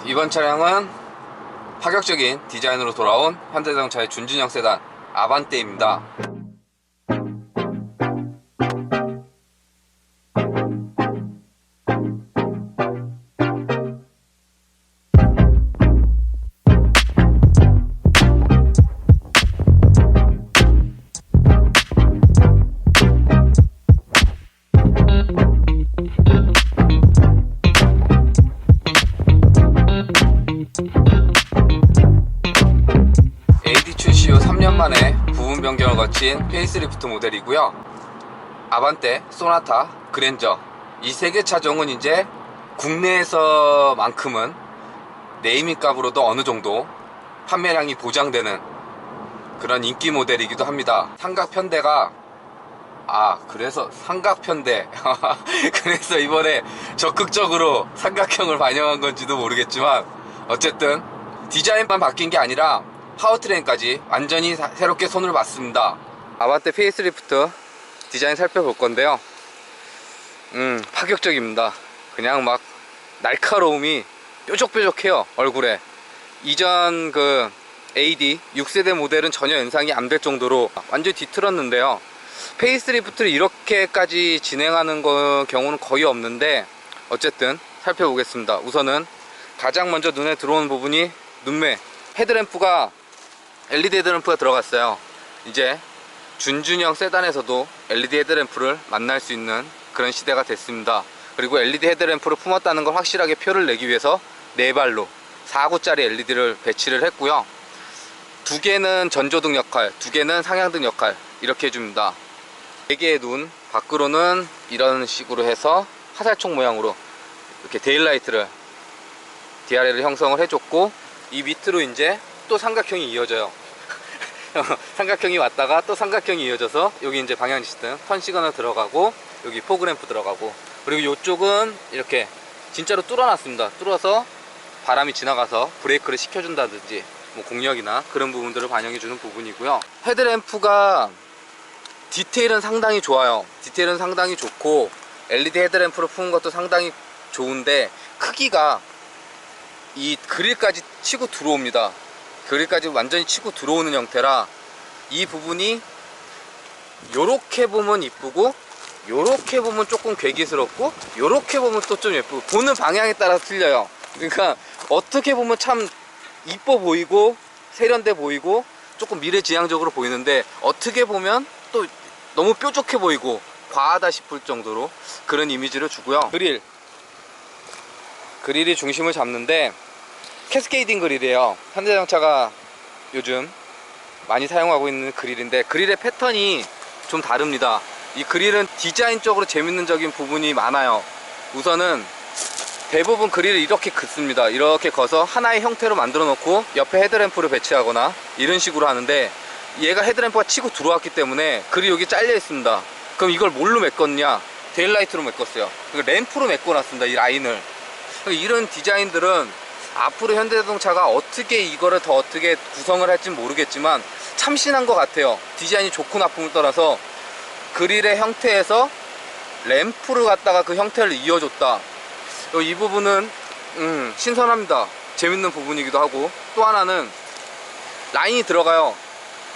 이번 차량은 파격적인 디자인으로 돌아온 현대자동차의 준준형 세단 아반떼입니다. AD 출시 후 3년 만에 부분 변경을 거친 페이스리프트 모델이고요. 아반떼, 소나타, 그랜저 이 세 개 차종은 이제 국내에서만큼은 네이밍 값으로도 어느 정도 판매량이 보장되는 그런 인기 모델이기도 합니다. 삼각편대가 그래서 삼각편대 그래서 이번에 적극적으로 삼각형을 반영한 건지도 모르겠지만 어쨌든 디자인만 바뀐 게 아니라 파워트레인까지 완전히 새롭게 손을 봤습니다. 아반떼 페이스리프트 디자인 살펴볼 건데요. 파격적입니다. 그냥 막 날카로움이 뾰족뾰족해요, 얼굴에. 이전 그 AD 6세대 모델은 전혀 연상이 안 될 정도로 완전히 뒤틀었는데요. 페이스리프트를 이렇게까지 진행하는 경우는 거의 없는데 어쨌든 살펴보겠습니다. 우선은 가장 먼저 눈에 들어오는 부분이 눈매. 헤드램프가 LED 헤드램프가 들어갔어요. 이제 준준형 세단에서도 LED 헤드램프를 만날 수 있는 그런 시대가 됐습니다. 그리고 LED 헤드램프를 품었다는 걸 확실하게 표를 내기 위해서 4발로 4구짜리 LED를 배치를 했고요. 2개는 전조등 역할, 2개는 상향등 역할 이렇게 해줍니다. 4개의 눈, 밖으로는 이런 식으로 해서 화살촉 모양으로 이렇게 데일라이트를 DRL을 형성을 해줬고, 이 밑으로 이제 또 삼각형이 이어져요. 삼각형이 왔다가 또 삼각형이 이어져서 여기 이제 방향지시등, 턴 시그널 들어가고 여기 포그램프 들어가고, 그리고 이쪽은 이렇게 진짜로 뚫어놨습니다. 뚫어서 바람이 지나가서 브레이크를 시켜준다든지 뭐 공력이나 그런 부분들을 반영해주는 부분이고요. 헤드램프가 디테일은 상당히 좋아요. 디테일은 상당히 좋고 LED 헤드램프를 푸는 것도 상당히 좋은데 크기가 이 그릴까지 치고 들어옵니다. 그릴까지 완전히 치고 들어오는 형태라 이 부분이 요렇게 보면 이쁘고 요렇게 보면 조금 괴기스럽고 요렇게 보면 또 좀 예쁘고, 보는 방향에 따라서 틀려요. 그러니까 어떻게 보면 참 이뻐 보이고 세련돼 보이고 조금 미래지향적으로 보이는데 어떻게 보면 또 너무 뾰족해 보이고 과하다 싶을 정도로 그런 이미지를 주고요. 그릴이 중심을 잡는데 캐스케이딩 그릴이에요. 현대자동차가 요즘 많이 사용하고 있는 그릴인데 그릴의 패턴이 좀 다릅니다. 이 그릴은 디자인적으로 재밌는적인 부분이 많아요. 우선은 대부분 그릴을 이렇게 긋습니다. 이렇게 거서 하나의 형태로 만들어 놓고 옆에 헤드램프를 배치하거나 이런 식으로 하는데, 얘가 헤드램프가 치고 들어왔기 때문에 그릴이 여기 잘려 있습니다. 그럼 이걸 뭘로 메꿨냐? 데일라이트로 메꿨어요. 램프로 메꿔놨습니다, 이 라인을. 이런 디자인들은 앞으로 현대자동차가 어떻게 이거를 더 어떻게 구성을 할지 모르겠지만 참신한 것 같아요. 디자인이 좋고 나쁨을 떠나서 그릴의 형태에서 램프를 갖다가 그 형태를 이어줬다. 이 부분은 신선합니다. 재밌는 부분이기도 하고, 또 하나는 라인이 들어가요.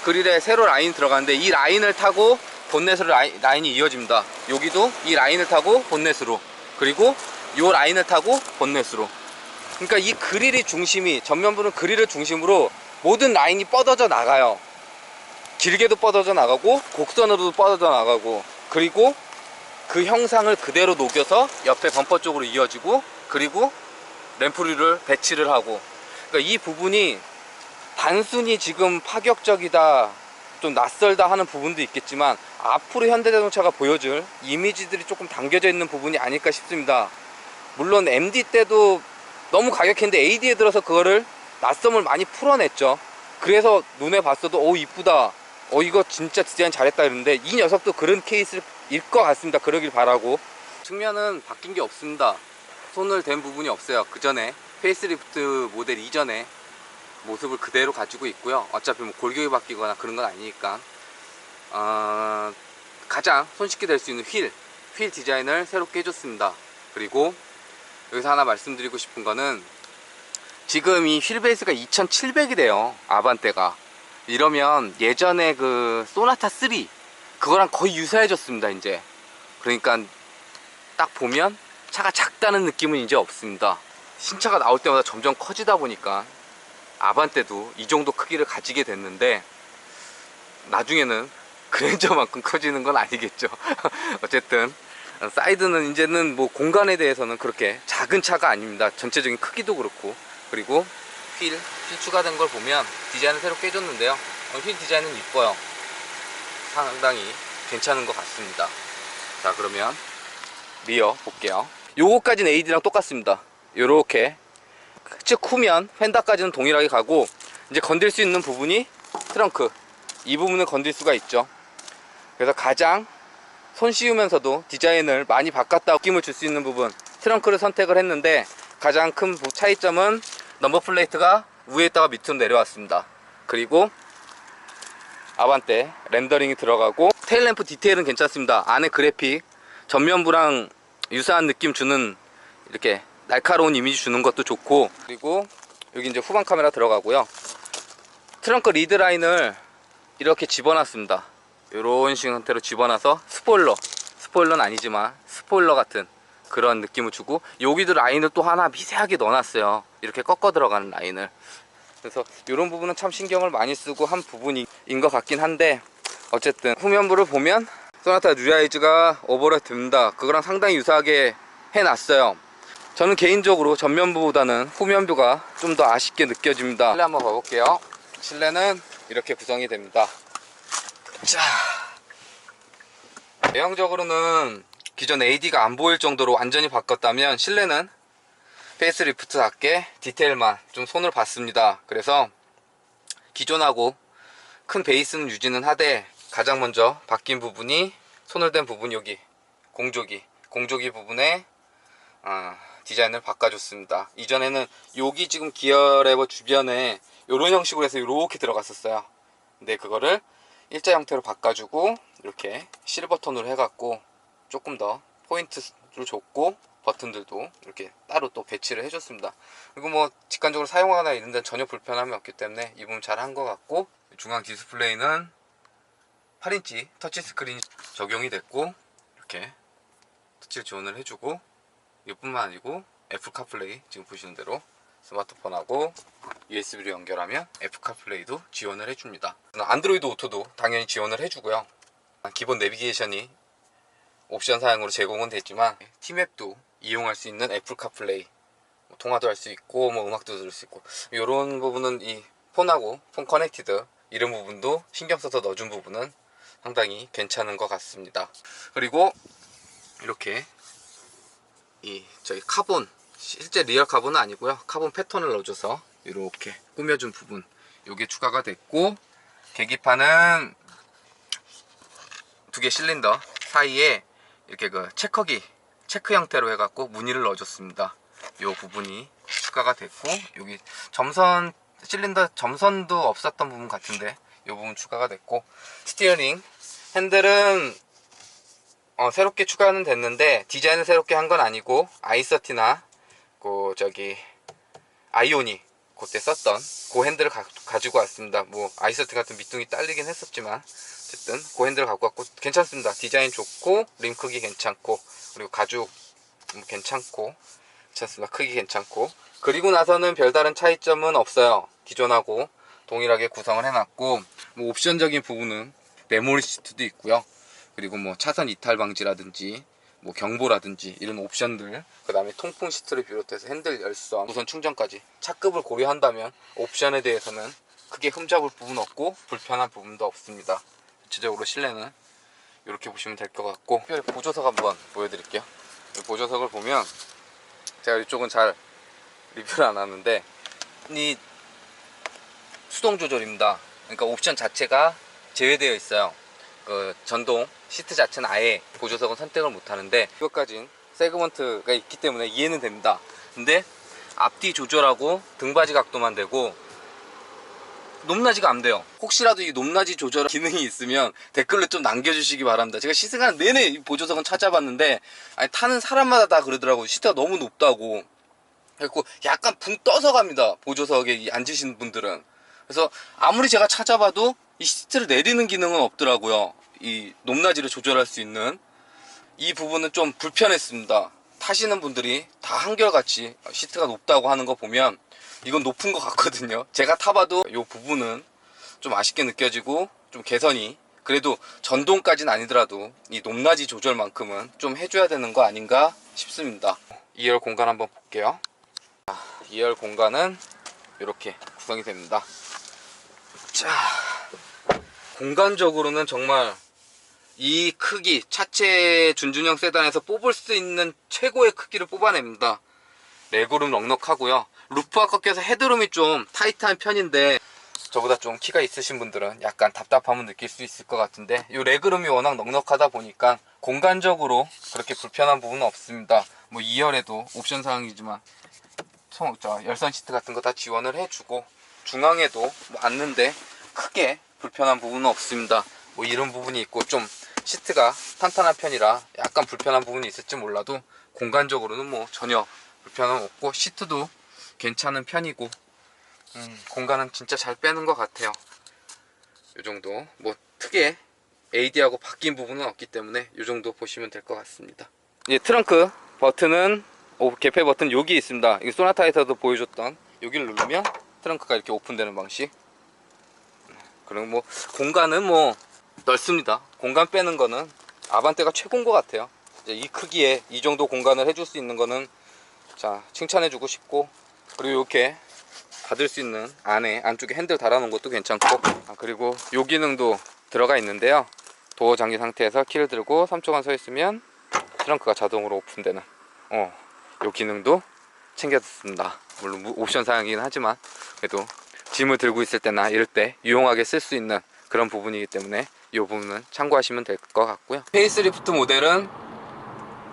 그릴에 세로 라인이 들어가는데 이 라인을 타고 본넷으로 라인이 이어집니다. 여기도 이 라인을 타고 본넷으로, 그리고 이 라인을 타고 본넷으로. 그러니까 이 그릴이 중심이, 전면부는 그릴을 중심으로 모든 라인이 뻗어져 나가요. 길게도 뻗어져 나가고 곡선으로도 뻗어져 나가고, 그리고 그 형상을 그대로 녹여서 옆에 범퍼 쪽으로 이어지고, 그리고 램프를 배치를 하고. 그러니까 이 부분이 단순히 지금 파격적이다, 좀 낯설다 하는 부분도 있겠지만 앞으로 현대자동차가 보여줄 이미지들이 조금 담겨져 있는 부분이 아닐까 싶습니다. 물론 MD 때도 너무 과격했는데 AD에 들어서 그거를 낯섦을 많이 풀어냈죠. 그래서 눈에 봤어도 이쁘다, 이거 진짜 디자인 잘했다 이러는데, 이 녀석도 그런 케이스일 것 같습니다. 그러길 바라고. 측면은 바뀐 게 없습니다. 손을 댄 부분이 없어요. 그 전에 페이스리프트 모델 이전에 모습을 그대로 가지고 있고요. 어차피 뭐 골격이 바뀌거나 그런 건 아니니까. 가장 손쉽게 될 수 있는 휠 디자인을 새롭게 해줬습니다. 그리고 여기서 하나 말씀드리고 싶은 거는 지금 이 휠베이스가 2700이래요 아반떼가. 이러면 예전에 그 소나타 3 그거랑 거의 유사해졌습니다 이제. 그러니까 딱 보면 차가 작다는 느낌은 이제 없습니다. 신차가 나올 때마다 점점 커지다 보니까 아반떼도 이 정도 크기를 가지게 됐는데 나중에는 그랜저만큼 커지는 건 아니겠죠. 어쨌든 사이드는 이제는 뭐 공간에 대해서는 그렇게 작은 차가 아닙니다. 전체적인 크기도 그렇고. 그리고 휠 추가된 걸 보면 디자인을 새롭게 해줬는데요. 휠 디자인은 이뻐요. 상당히 괜찮은 것 같습니다. 자, 그러면 리어 볼게요. 요거까지는 AD랑 똑같습니다. 요렇게 즉 후면 펜다까지는 동일하게 가고, 이제 건들 수 있는 부분이 트렁크, 이 부분을 건들 수가 있죠. 그래서 가장 손쉬우면서도 디자인을 많이 바꿨다 느낌을 줄 수 있는 부분, 트렁크를 선택을 했는데, 가장 큰 차이점은 넘버 플레이트가 위에 있다가 밑으로 내려왔습니다. 그리고 아반떼 렌더링이 들어가고, 테일램프 디테일은 괜찮습니다. 안에 그래픽 전면부랑 유사한 느낌 주는, 이렇게 날카로운 이미지 주는 것도 좋고. 그리고 여기 이제 후방 카메라 들어가고요. 트렁크 리드 라인을 이렇게 집어놨습니다. 이런 식의 형태로 집어놔서 스포일러는 아니지만 스포일러 같은 그런 느낌을 주고, 여기도 라인을 또 하나 미세하게 넣어놨어요. 이렇게 꺾어 들어가는 라인을. 그래서 이런 부분은 참 신경을 많이 쓰고 한 부분인 것 같긴 한데, 어쨌든 후면부를 보면 소나타 뉴라이즈가 오버랩 됩니다. 그거랑 상당히 유사하게 해놨어요. 저는 개인적으로 전면부보다는 후면부가 좀 더 아쉽게 느껴집니다. 실내 한번 봐볼게요. 실내는 이렇게 구성이 됩니다. 자, 외형적으로는 기존 AD가 안 보일 정도로 완전히 바꿨다면, 실내는 페이스리프트답게 디테일만 좀 손을 봤습니다. 그래서 기존하고 큰 베이스는 유지는 하되, 가장 먼저 바뀐 부분이 손을 댄 부분, 여기 공조기 부분에 디자인을 바꿔줬습니다. 이전에는 여기 지금 기어 레버 주변에 이런 형식으로 해서 이렇게 들어갔었어요. 근데 그거를 일자 형태로 바꿔주고 이렇게 실버 톤으로 해갖고 조금 더 포인트를 줬고, 버튼들도 이렇게 따로 또 배치를 해줬습니다. 그리고 뭐 직관적으로 사용하거나 이런 데는 전혀 불편함이 없기 때문에 이 부분 잘 한 것 같고, 중앙 디스플레이는 8인치 터치 스크린이 적용이 됐고, 이렇게 터치 지원을 해주고, 이뿐만 아니고 애플 카플레이 지금 보시는 대로 스마트폰하고 USB로 연결하면 애플 카플레이도 지원을 해줍니다. 안드로이드 오토도 당연히 지원을 해주고요. 기본 내비게이션이 옵션 사양으로 제공은 됐지만 T맵도 이용할 수 있는 애플 카플레이, 통화도 할 수 있고 뭐 음악도 들을 수 있고, 이런 부분은 이 폰하고 폰 커넥티드 이런 부분도 신경 써서 넣어준 부분은 상당히 괜찮은 것 같습니다. 그리고 이렇게 저기 카본, 실제 리얼 카본은 아니고요, 카본 패턴을 넣어줘서 이렇게 꾸며준 부분, 요게 추가가 됐고, 계기판은 두 개 실린더 사이에 이렇게 그 체크 형태로 해갖고 무늬를 넣어줬습니다. 요 부분이 추가가 됐고, 여기 점선, 실린더 점선도 없었던 부분 같은데 요 부분 추가가 됐고, 스티어링 핸들은 새롭게 추가는 됐는데 디자인을 새롭게 한 건 아니고, i30나 아이오닉 그때 썼던 그 핸들을 가지고 왔습니다. 뭐 i30 같은 밑둥이 딸리긴 했었지만 어쨌든 그 핸들을 갖고 왔고, 괜찮습니다. 디자인 좋고 림 크기 괜찮고, 그리고 가죽 괜찮고 괜찮습니다. 크기 괜찮고. 그리고 나서는 별다른 차이점은 없어요. 기존하고 동일하게 구성을 해놨고, 뭐 옵션적인 부분은 메모리 시트도 있고요. 그리고 뭐 차선 이탈 방지라든지 뭐 경보라든지 이런 옵션들, 그 다음에 통풍 시트를 비롯해서 핸들 열선, 무선 충전까지 차급을 고려한다면 옵션에 대해서는 크게 흠잡을 부분 없고 불편한 부분도 없습니다. 전체적으로 실내는 이렇게 보시면 될 것 같고, 특별히 보조석 한번 보여드릴게요. 이 보조석을 보면, 제가 이쪽은 잘 리뷰를 안 하는데 이 수동 조절입니다. 그러니까 옵션 자체가 제외되어 있어요. 그 전동 시트 자체는 아예 보조석은 선택을 못 하는데, 이것까진 세그먼트가 있기 때문에 이해는 됩니다. 근데 앞뒤 조절하고 등받이 각도만 되고 높낮이가 안 돼요. 혹시라도 이 높낮이 조절 기능이 있으면 댓글로 좀 남겨주시기 바랍니다. 제가 시승하는 내내 이 보조석은 찾아봤는데, 아니 타는 사람마다 다 그러더라고요. 시트가 너무 높다고. 그리고 약간 붕 떠서 갑니다. 보조석에 앉으신 분들은. 그래서 아무리 제가 찾아봐도 이 시트를 내리는 기능은 없더라고요. 이 높낮이를 조절할 수 있는 이 부분은 좀 불편했습니다. 타시는 분들이 다 한결같이 시트가 높다고 하는 거 보면 이건 높은 것 같거든요. 제가 타봐도 이 부분은 좀 아쉽게 느껴지고 좀 개선이, 그래도 전동까지는 아니더라도 이 높낮이 조절만큼은 좀 해줘야 되는 거 아닌가 싶습니다. 2열 공간 한번 볼게요. 2열 공간은 이렇게 구성이 됩니다. 자, 공간적으로는 정말 이 크기, 차체 준준형 세단에서 뽑을 수 있는 최고의 크기를 뽑아냅니다. 레그룸 넉넉하고요. 루프가 꺾여서 헤드룸이 좀 타이트한 편인데 저보다 좀 키가 있으신 분들은 약간 답답함을 느낄 수 있을 것 같은데 이 레그룸이 워낙 넉넉하다 보니까 공간적으로 그렇게 불편한 부분은 없습니다. 뭐 2열에도 옵션 사항이지만 열선 시트 같은 거 다 지원을 해주고 중앙에도 뭐 앉는데 크게 불편한 부분은 없습니다. 뭐 이런 부분이 있고 좀 시트가 탄탄한 편이라 약간 불편한 부분이 있을지 몰라도 공간적으로는 뭐 전혀 불편함 없고 시트도 괜찮은 편이고 공간은 진짜 잘 빼는 것 같아요. 이 정도 뭐 크게 AD하고 바뀐 부분은 없기 때문에 이 정도 보시면 될 것 같습니다. 이제 트렁크 버튼은 개폐 버튼 여기 있습니다. 이 소나타에서도 보여줬던 여기를 누르면 트렁크가 이렇게 오픈되는 방식. 그리고 뭐 공간은 뭐 넓습니다. 공간 빼는 거는 아반떼가 최고인 것 같아요. 이제 이 크기에 이 정도 공간을 해줄 수 있는 거는 자 칭찬해주고 싶고, 그리고 이렇게 닫을 수 있는 안쪽에 핸들 달아놓은 것도 괜찮고, 그리고 요 기능도 들어가 있는데요. 도어 잠긴 상태에서 키를 들고 3초간 서 있으면 트렁크가 자동으로 오픈되는 요 기능도 챙겨뒀습니다. 물론 옵션 사항이긴 하지만 그래도 짐을 들고 있을 때나 이럴 때 유용하게 쓸 수 있는 그런 부분이기 때문에 이 부분은 참고하시면 될 것 같고요. 페이스리프트 모델은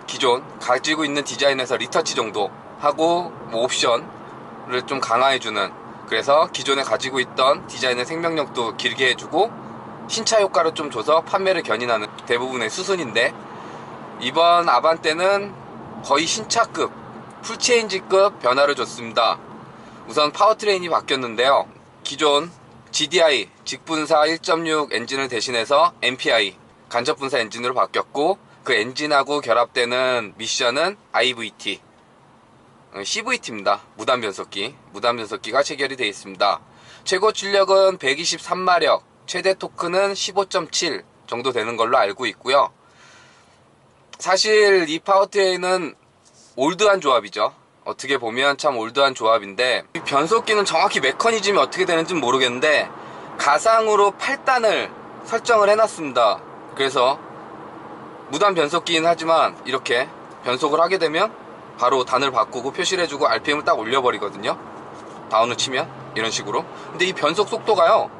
기존 가지고 있는 디자인에서 리터치 정도 하고 뭐 옵션을 좀 강화해주는, 그래서 기존에 가지고 있던 디자인의 생명력도 길게 해주고 신차 효과를 좀 줘서 판매를 견인하는 대부분의 수순인데, 이번 아반떼는 거의 신차급 풀체인지급 변화를 줬습니다. 우선 파워트레인이 바뀌었는데요. 기존 GDI 직분사 1.6 엔진을 대신해서 MPI 간접분사 엔진으로 바뀌었고, 그 엔진하고 결합되는 미션은 IVT, CVT입니다. 무단 변속기가 체결이 되어 있습니다. 최고 출력은 123마력, 최대 토크는 15.7 정도 되는 걸로 알고 있고요. 사실 이 파워트레인은 올드한 조합이죠. 어떻게 보면 참 올드한 조합인데, 이 변속기는 정확히 메커니즘이 어떻게 되는지는 모르겠는데 가상으로 8단을 설정을 해놨습니다. 그래서 무단 변속기긴 하지만 이렇게 변속을 하게 되면 바로 단을 바꾸고 표시를 해주고 RPM을 딱 올려버리거든요. 다운을 치면 이런 식으로. 근데 이 변속 속도가요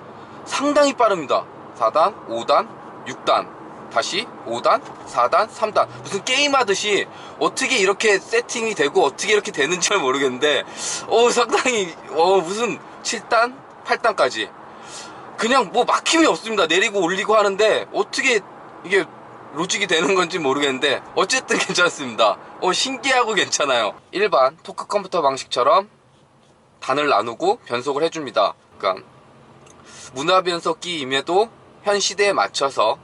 상당히 빠릅니다. 4단, 5단, 6단, 다시 5단, 4단, 3단, 무슨 게임하듯이 어떻게 이렇게 세팅이 되고 어떻게 이렇게 되는지 잘 모르겠는데 상당히 무슨 7단, 8단까지 그냥 뭐 막힘이 없습니다. 내리고 올리고 하는데 어떻게 이게 로직이 되는 건지 모르겠는데 어쨌든 괜찮습니다. 신기하고 괜찮아요. 일반 토크 컴퓨터 방식처럼 단을 나누고 변속을 해줍니다. 그러니까 문화 변속기임에도 현 시대에 맞춰서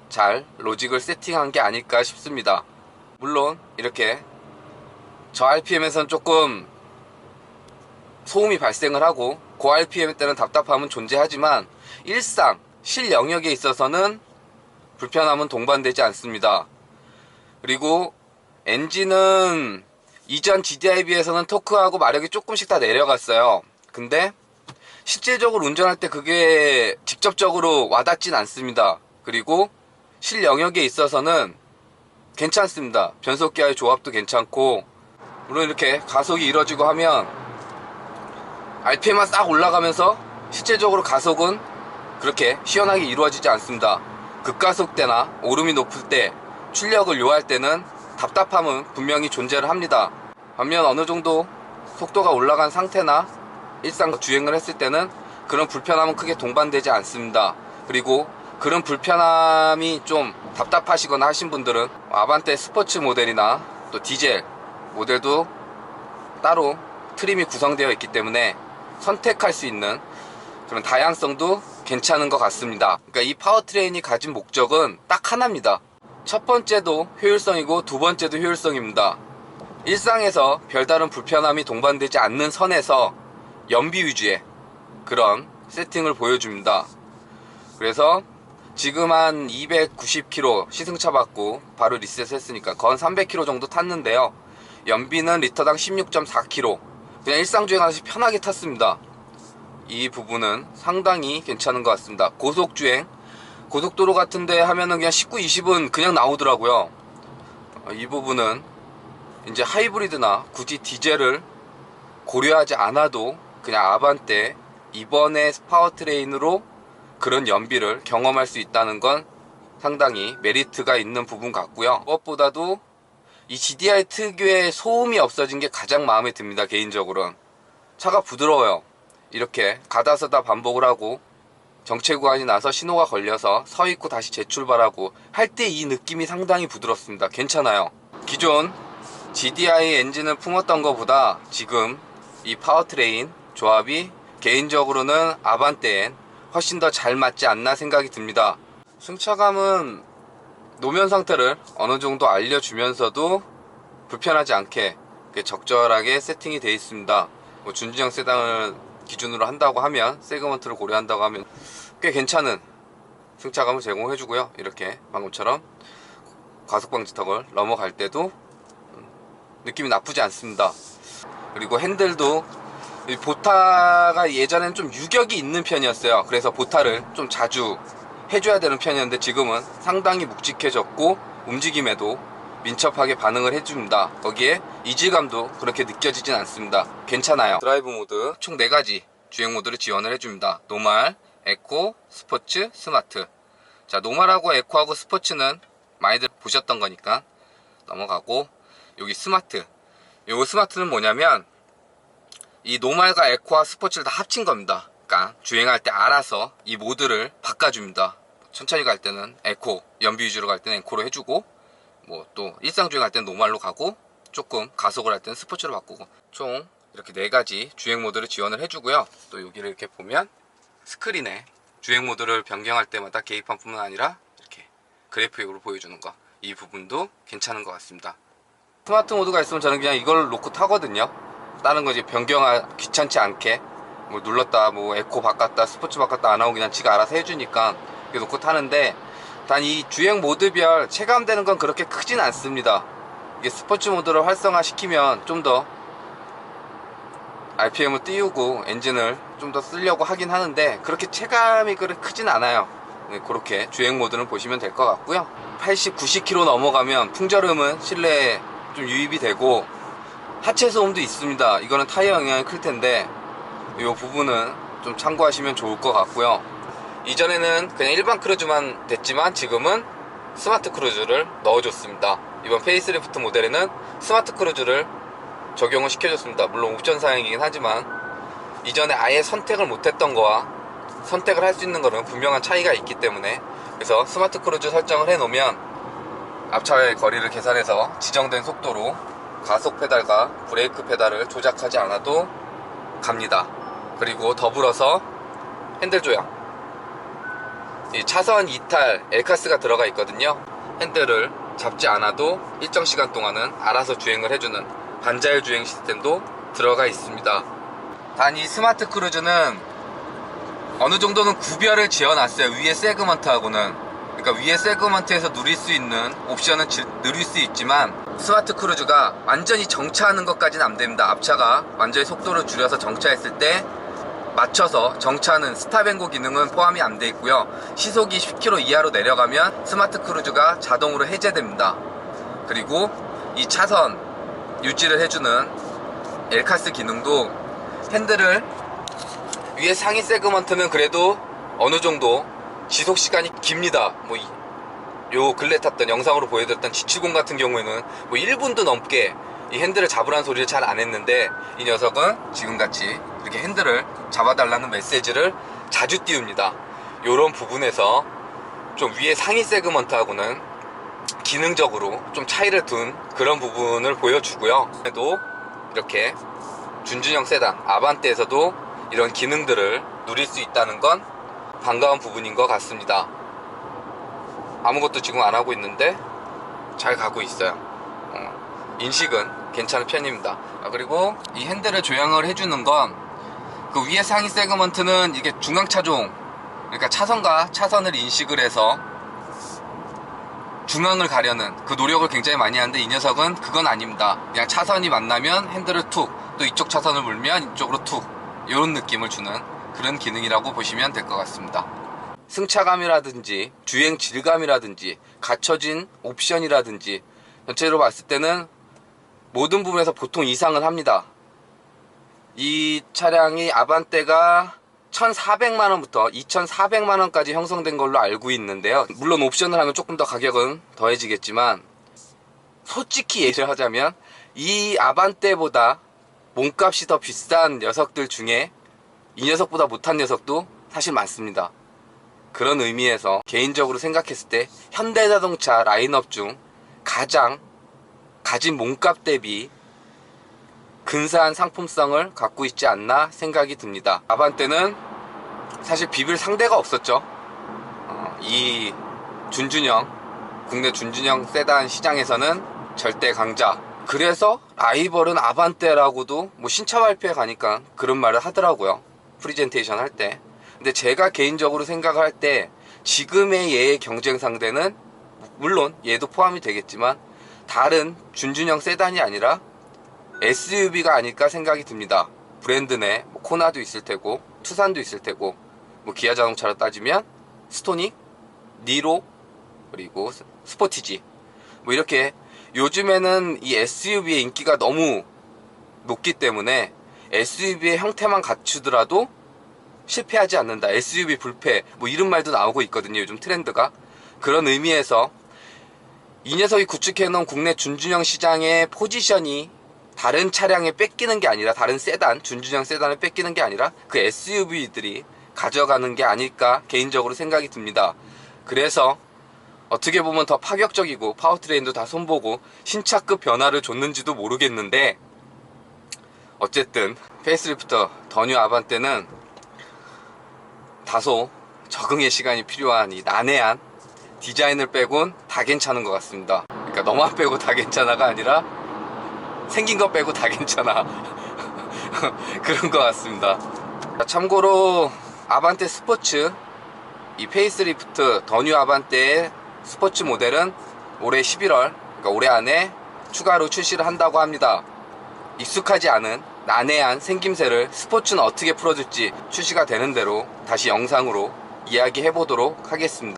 잘 로직을 세팅한 게 아닐까 싶습니다. 물론 이렇게 저 RPM에선 조금 소음이 발생을 하고 고 RPM 때는 답답함은 존재하지만 일상 실영역에 있어서는 불편함은 동반되지 않습니다. 그리고 엔진은 이전 GDI에 비해서는 토크하고 마력이 조금씩 다 내려갔어요. 근데 실제적으로 운전할 때 그게 직접적으로 와닿진 않습니다. 그리고 실영역에 있어서는 괜찮습니다. 변속기와의 조합도 괜찮고, 물론 이렇게 가속이 이루어지고 하면 RPM만 싹 올라가면서 실제적으로 가속은 그렇게 시원하게 이루어지지 않습니다. 급가속 때나 오름이 높을 때 출력을 요할 때는 답답함은 분명히 존재를 합니다. 반면 어느 정도 속도가 올라간 상태나 일상 주행을 했을 때는 그런 불편함은 크게 동반되지 않습니다. 그리고 그런 불편함이 좀 답답하시거나 하신 분들은 아반떼 스포츠 모델이나 또 디젤 모델도 따로 트림이 구성되어 있기 때문에 선택할 수 있는 그런 다양성도 괜찮은 것 같습니다. 그러니까 이 파워트레인이 가진 목적은 딱 하나입니다. 첫 번째도 효율성이고 두 번째도 효율성입니다. 일상에서 별다른 불편함이 동반되지 않는 선에서 연비 위주의 그런 세팅을 보여줍니다. 그래서 지금 한 290km 시승차 받고 바로 리셋 했으니까 건 300km 정도 탔는데요. 연비는 리터당 16.4km. 그냥 일상주행하듯이 편하게 탔습니다. 이 부분은 상당히 괜찮은 것 같습니다. 고속주행, 고속도로 같은데 하면은 그냥 19, 20은 그냥 나오더라고요. 이 부분은 이제 하이브리드나 굳이 디젤을 고려하지 않아도 그냥 아반떼 이번에 파워트레인으로 그런 연비를 경험할 수 있다는 건 상당히 메리트가 있는 부분 같고요. 무엇보다도 이 GDI 특유의 소음이 없어진 게 가장 마음에 듭니다. 개인적으로는 차가 부드러워요. 이렇게 가다서다 반복을 하고 정체 구간이 나서 신호가 걸려서 서 있고 다시 재출발하고 할 때 이 느낌이 상당히 부드럽습니다. 괜찮아요. 기존 GDI 엔진을 품었던 것보다 지금 이 파워트레인 조합이 개인적으로는 아반떼엔 훨씬 더 잘 맞지 않나 생각이 듭니다. 승차감은 노면 상태를 어느 정도 알려주면서도 불편하지 않게 적절하게 세팅이 되어 있습니다. 뭐 준지형 세단을 기준으로 한다고 하면, 세그먼트를 고려한다고 하면 꽤 괜찮은 승차감을 제공해주고요. 이렇게 방금처럼 과속방지턱을 넘어갈 때도 느낌이 나쁘지 않습니다. 그리고 핸들도 보타가 예전에는 좀 유격이 있는 편이었어요. 그래서 보타를 좀 자주 해줘야 되는 편이었는데 지금은 상당히 묵직해졌고 움직임에도 민첩하게 반응을 해줍니다. 거기에 이질감도 그렇게 느껴지진 않습니다. 괜찮아요. 드라이브 모드 총 4가지 주행 모드를 지원을 해줍니다. 노말, 에코, 스포츠, 스마트. 자, 노말하고 에코하고 스포츠는 많이들 보셨던 거니까 넘어가고, 여기 스마트. 요 스마트는 뭐냐면 이 노말과 에코와 스포츠를 다 합친 겁니다. 그러니까 주행할 때 알아서 이 모드를 바꿔줍니다. 천천히 갈 때는 에코, 연비 위주로 갈 때는 에코로 해주고, 뭐 또 일상 주행할 때는 노말로 가고, 조금 가속을 할 때는 스포츠로 바꾸고, 총 이렇게 4가지 주행 모드를 지원을 해주고요. 또 여기를 이렇게 보면 스크린에 주행 모드를 변경할 때마다 계기판뿐만 아니라 이렇게 그래픽으로 보여주는 거, 이 부분도 괜찮은 것 같습니다. 스마트 모드가 있으면 저는 그냥 이걸 놓고 타거든요. 다른 거 이제 변경하 귀찮지 않게 뭐 눌렀다, 뭐 에코 바꿨다, 스포츠 바꿨다 안 하고 그냥 지가 알아서 해주니까 이렇게 놓고 타는데, 단 이 주행 모드별 체감되는 건 그렇게 크진 않습니다. 이게 스포츠 모드를 활성화 시키면 좀 더 RPM을 띄우고 엔진을 좀 더 쓰려고 하긴 하는데 그렇게 체감이 그렇게 크진 않아요. 네, 그렇게 주행 모드는 보시면 될 것 같고요. 80, 90km 넘어가면 풍절음은 실내에 좀 유입이 되고 하체 소음도 있습니다. 이거는 타이어 영향이 클 텐데 이 부분은 좀 참고하시면 좋을 것 같고요. 이전에는 그냥 일반 크루즈만 됐지만 지금은 스마트 크루즈를 넣어줬습니다. 이번 페이스리프트 모델에는 스마트 크루즈를 적용을 시켜줬습니다. 물론 옵션 사양이긴 하지만 이전에 아예 선택을 못했던 거와 선택을 할 수 있는 거는 분명한 차이가 있기 때문에, 그래서 스마트 크루즈 설정을 해놓으면 앞차의 거리를 계산해서 지정된 속도로 가속 페달과 브레이크 페달을 조작하지 않아도 갑니다. 그리고 더불어서 핸들 조향, 이 차선 이탈 엘카스가 들어가 있거든요. 핸들을 잡지 않아도 일정 시간 동안은 알아서 주행을 해주는 반자율 주행 시스템도 들어가 있습니다. 단 이 스마트 크루즈는 어느 정도는 구별을 지어놨어요. 위에 세그먼트하고는. 그러니까 위에 세그먼트에서 누릴 수 있는 옵션은 누릴 수 있지만 스마트 크루즈가 완전히 정차하는 것까지는 안 됩니다. 앞차가 완전히 속도를 줄여서 정차했을 때 맞춰서 정차하는 스탑앤고 기능은 포함이 안 돼 있고요. 시속이 10km 이하로 내려가면 스마트 크루즈가 자동으로 해제됩니다. 그리고 이 차선 유지를 해주는 엘카스 기능도, 핸들을 위에 상위 세그먼트는 그래도 어느 정도 지속 시간이 깁니다. 뭐 요 근래 탔던 영상으로 보여드렸던 G70 같은 경우에는 뭐 1분도 넘게 이 핸들을 잡으라는 소리를 잘 안 했는데, 이 녀석은 지금같이 이렇게 핸들을 잡아달라는 메시지를 자주 띄웁니다. 요런 부분에서 좀 위에 상위 세그먼트하고는 기능적으로 좀 차이를 둔 그런 부분을 보여주고요. 또 이렇게 준준형 세단 아반떼에서도 이런 기능들을 누릴 수 있다는 건 반가운 부분인 것 같습니다. 아무것도 지금 안 하고 있는데 잘 가고 있어요. 인식은 괜찮은 편입니다. 그리고 이 핸들을 조향을 해주는 건 그 위에 상위 세그먼트는 이게 중앙차종, 그러니까 차선과 차선을 인식을 해서 중앙을 가려는 그 노력을 굉장히 많이 하는데, 이 녀석은 그건 아닙니다. 그냥 차선이 만나면 핸들을 툭, 또 이쪽 차선을 물면 이쪽으로 툭, 이런 느낌을 주는 그런 기능이라고 보시면 될 것 같습니다. 승차감이라든지 주행 질감이라든지 갖춰진 옵션이라든지 전체로 봤을 때는 모든 부분에서 보통 이상을 합니다. 이 차량이 아반떼가 1,400만원부터 2,400만원까지 형성된 걸로 알고 있는데요. 물론 옵션을 하면 조금 더 가격은 더해지겠지만, 솔직히 얘기를 하자면 이 아반떼보다 몸값이 더 비싼 녀석들 중에 이 녀석보다 못한 녀석도 사실 많습니다. 그런 의미에서 개인적으로 생각했을 때 현대자동차 라인업 중 가장 가진 몸값 대비 근사한 상품성을 갖고 있지 않나 생각이 듭니다. 아반떼는 사실 비빌 상대가 없었죠. 이 준준형, 국내 준준형 세단 시장에서는 절대 강자. 그래서 라이벌은 아반떼라고도 뭐 신차 발표회 가니까 그런 말을 하더라고요. 프리젠테이션 할 때. 근데 제가 개인적으로 생각할 때 지금의 얘의 경쟁 상대는 물론 얘도 포함이 되겠지만 다른 준준형 세단이 아니라 SUV가 아닐까 생각이 듭니다. 브랜드 내 뭐 코나도 있을 테고 투싼도 있을 테고, 뭐 기아 자동차로 따지면 스토닉, 니로, 그리고 스포티지, 뭐 이렇게 요즘에는 이 SUV의 인기가 너무 높기 때문에 SUV의 형태만 갖추더라도 실패하지 않는다, SUV 불패, 뭐 이런 말도 나오고 있거든요. 요즘 트렌드가. 그런 의미에서 이 녀석이 구축해놓은 국내 준준형 시장의 포지션이 다른 차량에 뺏기는 게 아니라, 다른 세단, 준준형 세단을 뺏기는 게 아니라 그 SUV들이 가져가는 게 아닐까 개인적으로 생각이 듭니다. 그래서 어떻게 보면 더 파격적이고 파워트레인도 다 손보고 신차급 변화를 줬는지도 모르겠는데, 어쨌든 페이스리프트 더 뉴 아반떼는 다소 적응의 시간이 필요한 이 난해한 디자인을 빼곤 다 괜찮은 것 같습니다. 그러니까 너만 빼고 다 괜찮아가 아니라 생긴 거 빼고 다 괜찮아. 그런 것 같습니다. 참고로 아반떼 스포츠, 이 페이스리프트 더 뉴 아반떼의 스포츠 모델은 올해 11월, 그러니까 올해 안에 추가로 출시를 한다고 합니다. 익숙하지 않은 난해한 생김새를 스포츠는 어떻게 풀어줄지 출시가 되는 대로 다시 영상으로 이야기해 보도록 하겠습니다.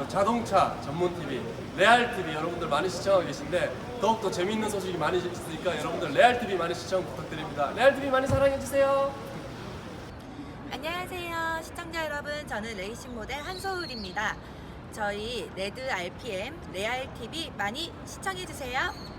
자동차 전문 TV, 레알 TV 여러분들 많이 시청하고 계신데 더욱더 재미있는 소식이 많이 있으니까 여러분들 레알 TV 많이 시청 부탁드립니다. 레알 TV 많이 사랑해 주세요. 안녕하세요 시청자 여러분, 저는 레이싱 모델 한소울입니다. 저희 레드 RPM 레알 TV 많이 시청해 주세요.